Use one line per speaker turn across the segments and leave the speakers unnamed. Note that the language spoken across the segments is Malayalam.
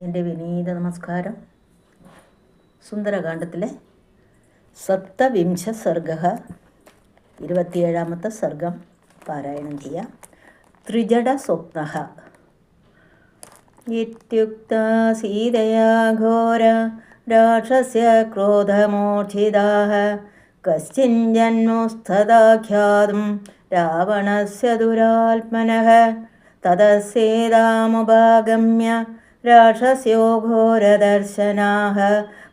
എൻ്റെ വിനീത നമസ്കാരം. സുന്ദരകാന്ഡത്തിലെ സപ്തവിംശ സർഗ 27ാമത്തെ സർഗം പാരായണം ചെയ്യാം. ത്രിജട സ്വപ്ന ഇത്യുക്ത സീതയാ ഘോര രാക്ഷസ്യ ക്രോധമൂർച്ഛിതാഃ കശ്ചിഞ്ജന്മുസ്തദാഖ്യാതും രാവണസ്യ ദുരാത്മനഃ തതസേതാമുപാഗമ്യ രാക്ഷസ്യോ ഘോരദർശനാഃ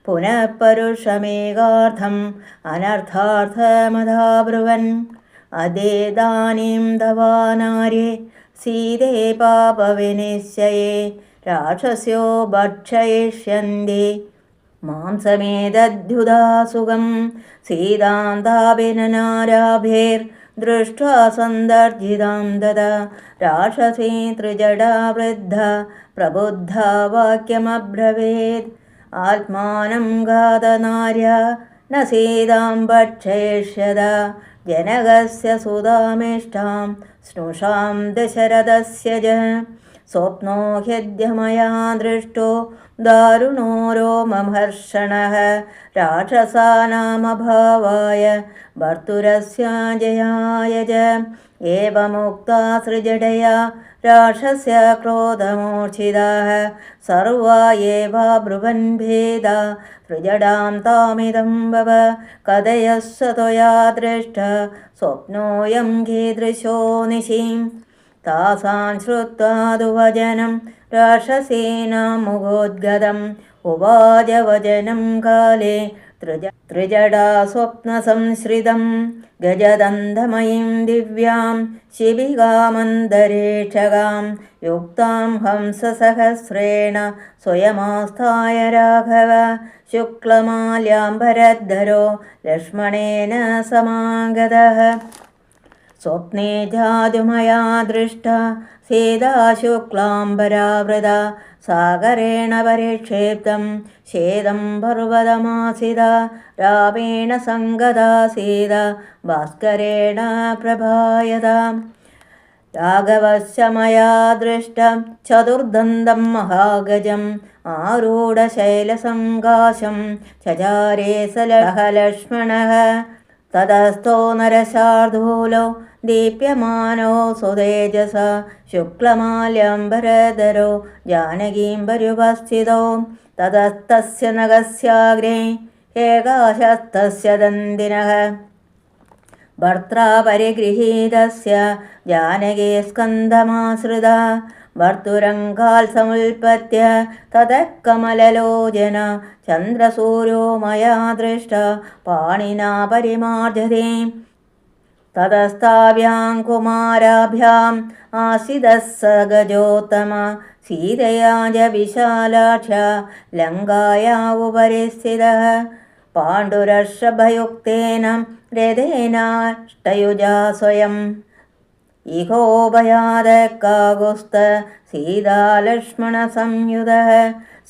പുനഃ പരുഷമേകാർത്ഥം അനർത്ഥാർത്ഥമധാബ്രുവൻ അദേദാനീം തവാനാര്യെ സീതേ പാപവിനിശ്ചയേ രാക്ഷസ്യോ ഭക്ഷയിഷ്യന്തി മാംസമേതദ്യുധാസുഖം സീതാം താപിനനാരാഭേർ ദൃഷ്ട്വാ സന്ദർജിതാം തഥാ രാക്ഷസീ ത്രിജടാ വൃദ്ധ പ്രബുദ്ധ വാക്യമബ്രവീത് ആത്മാനം ഘാതനാര്യ ന സീതാം ഭക്ഷയിഷ്യത ജനകസ്യ സുതാമിഷ്ടാം സ്നുഷാം ദശരഥസ്യ ജ സ്വപ്നോ ഹ്യദ്യ മയാ ദൃഷ്ടോ ദാരുണോ രോമഹർഷണഃ രാക്ഷസാനാമഭാവായ ഭർത്തുരസ്യാജയായ ച ഏവമുക്താ സൃജടയാ രാക്ഷസ്യ ക്രോധമൂർച്ഛിതാഃ സർവാ ഏവാബ്രുവൻ ഭേദാ സൃജടാം താമിദം വവ കഥയസ്സ ത്വയാ ദൃഷ്ട സ്വപ്നോऽയം കീദൃശോ നിശിം താസാൻ ശ്രുത്വാതു വചനം രാക്ഷസീനാം മുഖോദ്ഗതം ഉവാച വചനം കാലേ ത്രിജടാ സ്വപ്നസംശ്രിതം ഗജദന്തമയീം ദിവ്യാം ശിബികാമന്തരീക്ഷകാം യുക്താം ഹംസസഹസ്രേണ സ്വയമാസ്ഥായ രാഘവ ശുക്ലമാല്യാംബരദ്ധരോ ലക്ഷ്മണേന സമാഗതഃ സ്വപ്നേ ജാതുമയാ ദൃഷ്ട സീതാ ശുക്ലാംബരാവൃത സാഗരേണ പരിക്ഷേപ്തം ശേദം പർവതമാസിത രാവേണ സംഗതാ സീത ഭാസ്കരേണ പ്രഭായത രാഘവസ്യ മയാ ദൃഷ്ടം ചതുർദന്തം മഹാഗജം ആരൂഢശൈലസങ്കാശം ചചാരേ സലഹ ലക്ഷ്മണഃ തതസ്ഥോ നരശാർദൂലോ ദീപ്യമാനോ സുതേജസ ശുക്ലമാല്യംബരധരോ ജാനകീം പര്യുപസ്ഥിതോ തതസ്തസ്യ നഖസ്യാഗ്രേ ഏകാശസ്തസ്യ ദന്തിനഃ ഭർത്രാ പരിഗൃഹീതസ്യ ജാനകീ സ്കന്ധമാശ്രിത ഭർത്തുരംഗാൽ സമുൽപത്യ തതഃ കമലലോചന ചന്ദ്രസൂര്യോ മയാ ദൃഷ്ട പാണിനാ പരിമാർജതി തതസ്താഭ്യാം കുമാരാഭ്യാം ആസിതഃ സ ഗജോത്തമ സീതയാ ച വിശാലാക്ഷ ലങ്കായാ ഉപരി സ്ഥിതഃ പാണ്ഡുരർഷഭയുക്തേന രഥേനാഷ്ടയുജാ സ്വയം ഇഹോഭയാദക്കാകുസ്ത സീതാലക്ഷ്മണ സംയുതഃ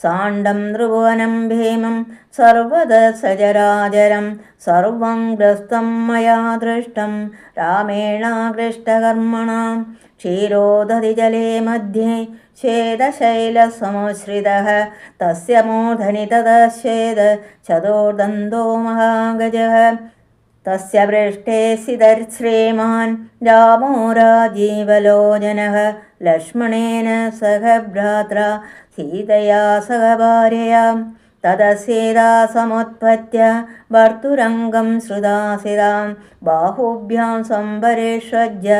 സാണ്ഡം ത്രിഭുവനം ഭീമം സർവത സചരാചരം സർവം ഗ്രസ്തം മയാ ദൃഷ്ടം രാമേണാകൃഷ്ടകർമ്മണ ക്ഷീരോദധിജലേ മധ്യേ ശ്വേതശൈലസമുശ്രിതഃ തസ്യ മൂർധനി തതഃ ശ്വേത ചതുർദന്തോ മഹാഗജഃ തസ്യ പൃഷ്ഠേ സിതശ്രീമാൻ രാമോ രാജീവലോചനഃ ലക്ഷ്മണേന സഹ ഭ്രാത്രാ സീതയാ സഹ ഭാര്യയാ തതസീതാ സമുത്പത്യ ഭർത്തുരംഗം ശ്രുതാസിതാം ബാഹുഭ്യാം സംപരിഷജ്യ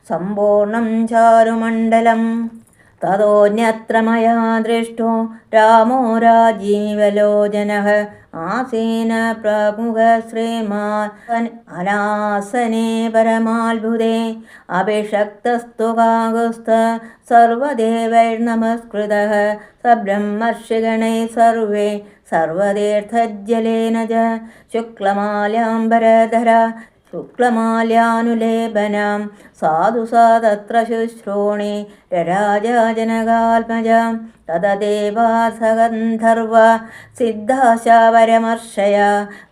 സമ്പൂർണം ചാരുമണ്ഡലം തതോന്യത്ര മയാ ദൃഷ്ടോ രാമോ രാജീവലോചനഃ ആസീന പ്രമുഖ ശ്രീമാൻ അനാസനെ പരമാത്ഭുതേ അഭിഷക്തസ്തു കാകുസ്ത സർവദേവൈർനമസ്കൃതഃ സബ്രഹ്മർഷിഗണൈ സർവേ സർവതീർത്ഥജ്ജലേന ച ശുക്ലമാല്യാംബരധര ശുക്ലമാല്യാനുലേപനാം സാധു സാ തത്ര ശുശ്രൂണി രരാജനകാത്മജാം തതദേവാസഗന്ധർവ സിദ്ധാശാവരമർഷയ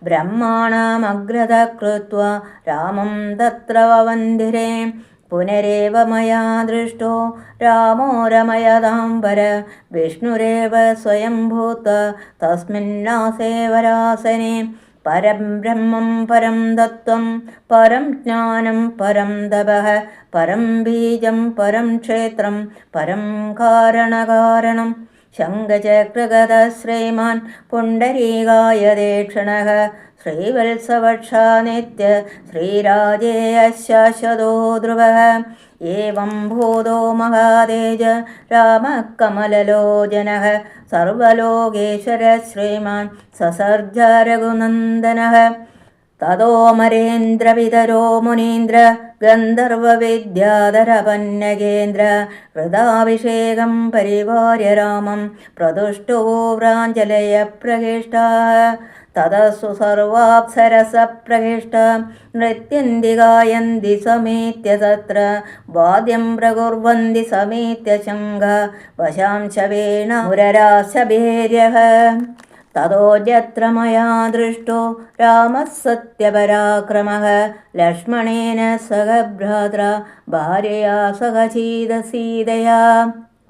ബ്രഹ്മാണമഗ്രത കൃത്വാ രാമം തത്ര വവന്ദിരേ പുനരേവ മയാ ദൃഷ്ടോ രാമോ രമയതാംബര വിഷ്ണുരേവ സ്വയം ഭൂത തസ്മിന്നാസേവരാസനെ പരം ബ്രഹ്മം പരം തത്വം പരം ജ്ഞാനം പരം തപഃ പരം ബീജം പരം ക്ഷേത്രം പരം കാരണകാരണം ശംഖചക്രഗദ ശ്രീമാൻ പുണ്ടരീകായ ദേക്ഷണഃ ശ്രീവത്സവക്ഷാ നിത്യ ശ്രീരാജേയ ശാശ്വതോ ധ്രുവഃ ഏവം ഭൂതോ മഹാതേജ രാമഃ കമലലോചനഃ സർവലോകേശ്വര ശ്രീമാൻ സസർജ രഘുനന്ദനഃ തതോമരേന്ദ്രവിതരോ മുനീന്ദ്ര ഗന്ധർവവിദ്യാധരപന്നഗേന്ദ്ര ഹൃദാഭിഷേകം പരിവാര്യ രാമം പ്രതുഷ്ടോ വ്രാഞ്ജലയ പ്രകൃഷ്ടാഃ തതസ്സു സർവാപ്സരസപ്രകൃഷ്ട നൃത്യന്തി ഗായന്തി സമേത്യ തത്ര വാദ്യം പ്രകുർവന്തി സമേത്യ ശംഖ വശാംശവേണ മുരരാശഭേര്യഃ തതോ യത്ര മയാ ദൃഷ്ടോ രാമഃ സത്യപരാക്രമഃ ലക്ഷ്മണേന സഹ ഭ്രാത്രാ ഭാര്യയാ സഹ സീതയാ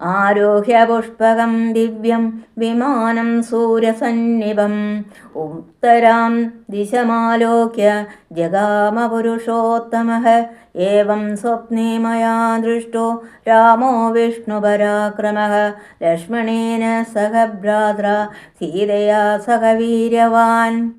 ആരോഹ്യ പുഷ്പകം ദിവ്യം വിമാനം സൂര്യസന്നിഭം ഉത്തരാം ദിശമാലോക്യ ജഗാമ പുരുഷോത്തമഃ ഏവം സ്വപ്നേ മയാ ദൃഷ്ടോ രാമോ വിഷ്ണുപരാക്രമഃ ലക്ഷ്മണേന സഹ ഭ്രാത്രാ സീതയാ സഹ വീര്യവാൻ.